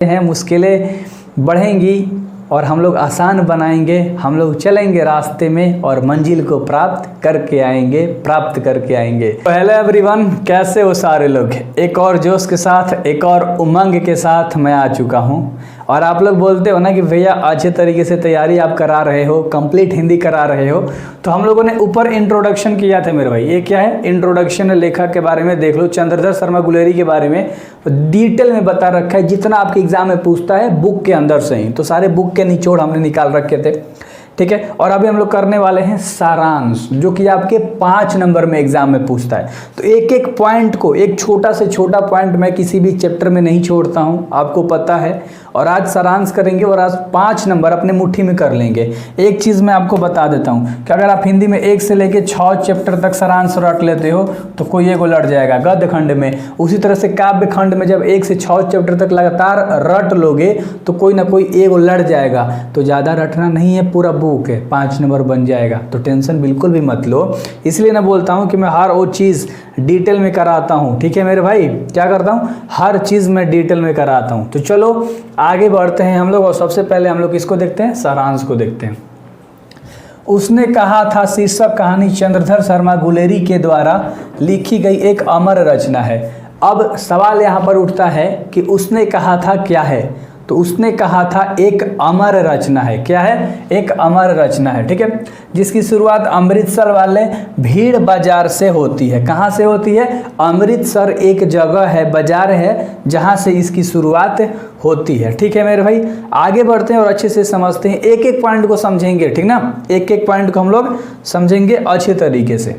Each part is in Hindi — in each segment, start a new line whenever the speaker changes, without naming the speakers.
हैं, मुश्किलें बढ़ेंगी और हम लोग आसान बनाएंगे। हम लोग चलेंगे रास्ते में और मंजिल को प्राप्त करके आएंगे। तो हेलो एवरीवन, कैसे हो सारे लोग। एक और जोश के साथ, एक और उमंग के साथ मैं आ चुका हूँ। और आप लोग बोलते हो ना कि भैया अच्छे तरीके से तैयारी आप करा रहे हो, कंप्लीट हिंदी करा रहे हो। तो हम लोगों ने ऊपर इंट्रोडक्शन किया था मेरे भाई। ये क्या है? इंट्रोडक्शन है, लेखक के बारे में देख लो, चंद्रधर शर्मा गुलेरी के बारे में डिटेल में बता रखा है, जितना आपके एग्जाम में पूछता है बुक के अंदर से ही। तो सारे बुक के निचोड़ हमने निकाल रखे थे, ठीक है। और अभी हम लोग करने वाले हैं सारांश, जो कि आपके 5 नंबर में एग्जाम में पूछता है। तो एक एक पॉइंट को, एक छोटा से छोटा पॉइंट मैं किसी भी चैप्टर में नहीं छोड़ता हूं, आपको पता है। और आज सारांश करेंगे और आज 5 नंबर अपने मुट्ठी में कर लेंगे। एक चीज़ मैं आपको बता देता हूं कि अगर आप हिंदी में 1 से लेके 6 चैप्टर तक सारांश रट लेते हो तो कोई एगो लड़ जाएगा गद्य खंड में। उसी तरह से काव्य खंड में जब 1 से 6 चैप्टर तक लगातार रट लोगे तो कोई ना कोई एगो लड़ जाएगा। तो ज़्यादा रटना नहीं है, पूरा बुक है, 5 नंबर बन जाएगा। तो टेंशन बिल्कुल भी मत लो। इसलिए मैं बोलता हूँ कि मैं हर वो चीज़ डिटेल में कराता हूँ, ठीक है मेरे भाई। क्या करता हूँ? हर चीज़ में डिटेल में कराता हूँ। तो चलो आगे बढ़ते हैं हम लोग। और सबसे पहले हम लोग किसको देखते हैं? सारांश को देखते हैं। उसने कहा था शीर्षक कहानी चंद्रधर शर्मा गुलेरी के द्वारा लिखी गई एक अमर रचना है। अब सवाल यहाँ पर उठता है कि उसने कहा था क्या है? तो उसने कहा था एक अमर रचना है। क्या है? एक अमर रचना है, ठीक है। जिसकी शुरुआत अमृतसर वाले भीड़ बाजार से होती है। कहाँ से होती है? अमृतसर एक जगह है, बाजार है, जहाँ से इसकी शुरुआत होती है, ठीक है मेरे भाई। आगे बढ़ते हैं और अच्छे से समझते हैं, एक एक पॉइंट को समझेंगे, ठीक ना। एक एक पॉइंट को हम लोग समझेंगे अच्छे तरीके से।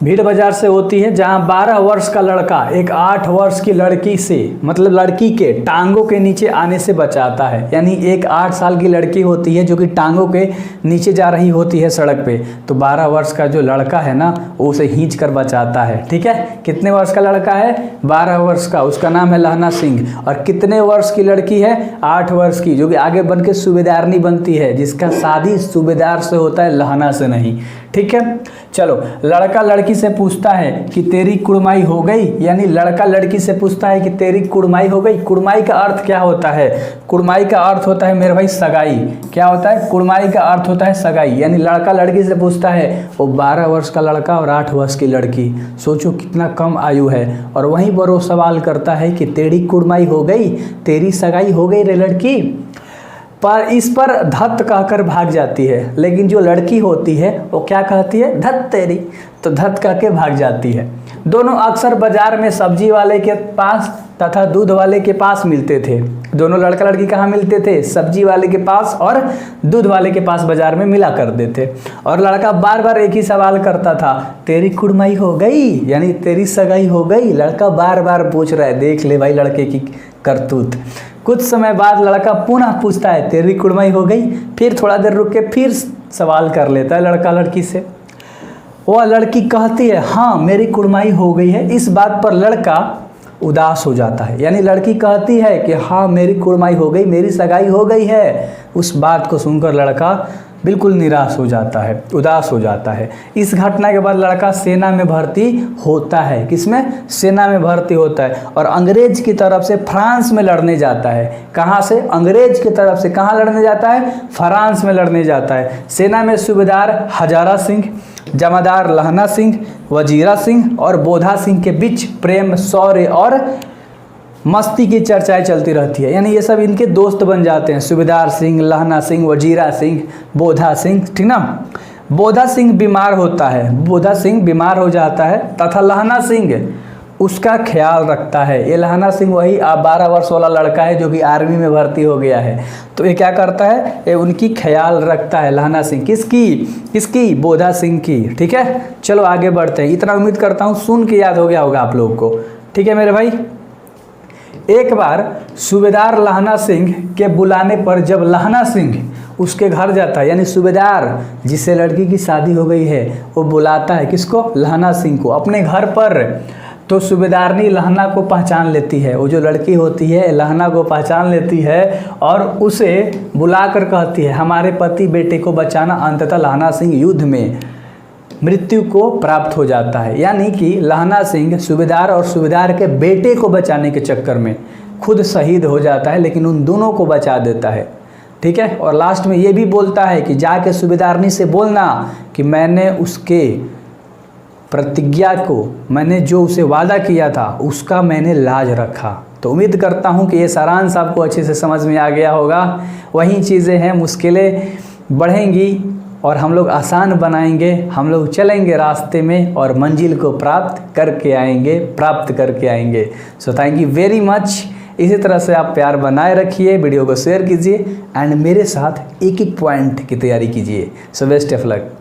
भीड़ बाजार से होती है, जहाँ 12 वर्ष का लड़का एक 8 वर्ष की लड़की से, मतलब लड़की के टांगों के नीचे आने से बचाता है। यानी एक 8 साल की लड़की होती है जो कि टांगों के नीचे जा रही होती है सड़क पे। तो 12 वर्ष का जो लड़का है ना, वो उसे खींच कर बचाता है, ठीक है। कितने वर्ष का लड़का है? 12 वर्ष का। उसका नाम है लहना सिंह। और कितने वर्ष की लड़की है? 8 वर्ष की, जो कि आगे बन के सूबेदारनी बनती है, जिसका शादी सूबेदार से होता है, लहना से नहीं, ठीक है। चलो, लड़का लड़की से पूछता है कि तेरी कुड़माई हो गई। यानी लड़का लड़की से पूछता है कि तेरी कुड़माई हो गई। कुड़माई का अर्थ क्या होता है? कुड़माई का अर्थ होता है मेरे भाई सगाई। क्या होता है? कुड़माई का अर्थ होता है सगाई। यानी लड़का लड़की से पूछता है, वो 12 वर्ष का लड़का और 8 वर्ष की लड़की, सोचो कितना कम आयु है। और वहीं पर वो सवाल करता है कि तेरी कुड़माई हो गई, तेरी सगाई हो गई रे लड़की। पर इस पर धत कहकर भाग जाती है। लेकिन जो लड़की होती है वो क्या कहती है? धत तेरी। तो धत कह के भाग जाती है। दोनों अक्सर बाजार में सब्जी वाले के पास तथा दूध वाले के पास मिलते थे। दोनों लड़का लड़की कहाँ मिलते थे? सब्जी वाले के पास और दूध वाले के पास बाजार में मिला करते थे। और लड़का बार बार एक ही सवाल करता था, तेरी कुड़माई हो गई, यानी तेरी सगाई हो गई। लड़का बार बार पूछ रहा है। देख ले भाई लड़के की करतूत। कुछ समय बाद लड़का पुनः पूछता है, तेरी कुड़माई हो गई। फिर थोड़ा देर रुक के फिर सवाल कर लेता है लड़का लड़की से। वह लड़की कहती है, हाँ मेरी कुड़माई हो गई है। इस बात पर लड़का उदास हो जाता है। यानी लड़की कहती है कि हाँ मेरी कुड़माई हो गई, मेरी सगाई हो गई है। उस बात को सुनकर लड़का बिल्कुल निराश हो जाता है, उदास हो जाता है। इस घटना के बाद लड़का सेना में भर्ती होता है। किसमें? सेना में भर्ती होता है। और अंग्रेज की तरफ से फ्रांस में लड़ने जाता है। कहाँ से? अंग्रेज की तरफ से कहाँ लड़ने जाता है? फ्रांस में लड़ने जाता है। सेना में सूबेदार हजारा सिंह, जमादार लहना सिंह, वजीरा सिंह और बोधा सिंह के बीच प्रेम, शौर्य और मस्ती की चर्चाएं चलती रहती है। यानी ये सब इनके दोस्त बन जाते हैं, सूबेदार सिंह, लहना सिंह, वजीरा सिंह, बोधा सिंह, ठीक ना। बोधा सिंह बीमार होता है, बोधा सिंह बीमार हो जाता है तथा लहना सिंह उसका ख्याल रखता है। ये लहना सिंह वही 12 वर्ष वाला लड़का है जो कि आर्मी में भर्ती हो गया है। तो ये क्या करता है? ये उनकी ख्याल रखता है लहना सिंह। किसकी? बोधा सिंह की, ठीक है। चलो आगे बढ़ते हैं। इतना उम्मीद करता हूँ सुन के याद हो गया होगा आप लोग को, ठीक है मेरे भाई। एक बार सूबेदार लहना सिंह के बुलाने पर जब लहना सिंह उसके घर जाता है, यानी सूबेदार जिससे लड़की की शादी हो गई है वो बुलाता है किसको? लहना सिंह को अपने घर पर। तो सूबेदारनी लहना को पहचान लेती है। वो जो लड़की होती है लहना को पहचान लेती है और उसे बुलाकर कहती है, हमारे पति बेटे को बचाना। अंततः लहना सिंह युद्ध में मृत्यु को प्राप्त हो जाता है। यानी कि लहना सिंह सूबेदार और सूबेदार के बेटे को बचाने के चक्कर में खुद शहीद हो जाता है लेकिन उन दोनों को बचा देता है। ठीक है, और लास्ट में ये भी बोलता है कि जाके सूबेदारनी से बोलना कि मैंने उसके प्रतिज्ञा को, मैंने जो उसे वादा किया था उसका मैंने लाज रखा। तो उम्मीद करता हूँ कि ये सारांश आपको अच्छे से समझ में आ गया होगा। वही चीज़ें हैं, मुश्किलें बढ़ेंगी और हम लोग आसान बनाएंगे, हम लोग चलेंगे रास्ते में और मंजिल को प्राप्त करके आएंगे। So thank you very much. इसी तरह से आप प्यार बनाए रखिए, वीडियो को शेयर कीजिए एंड मेरे साथ एक एक पॉइंट की तैयारी कीजिए। So best of luck.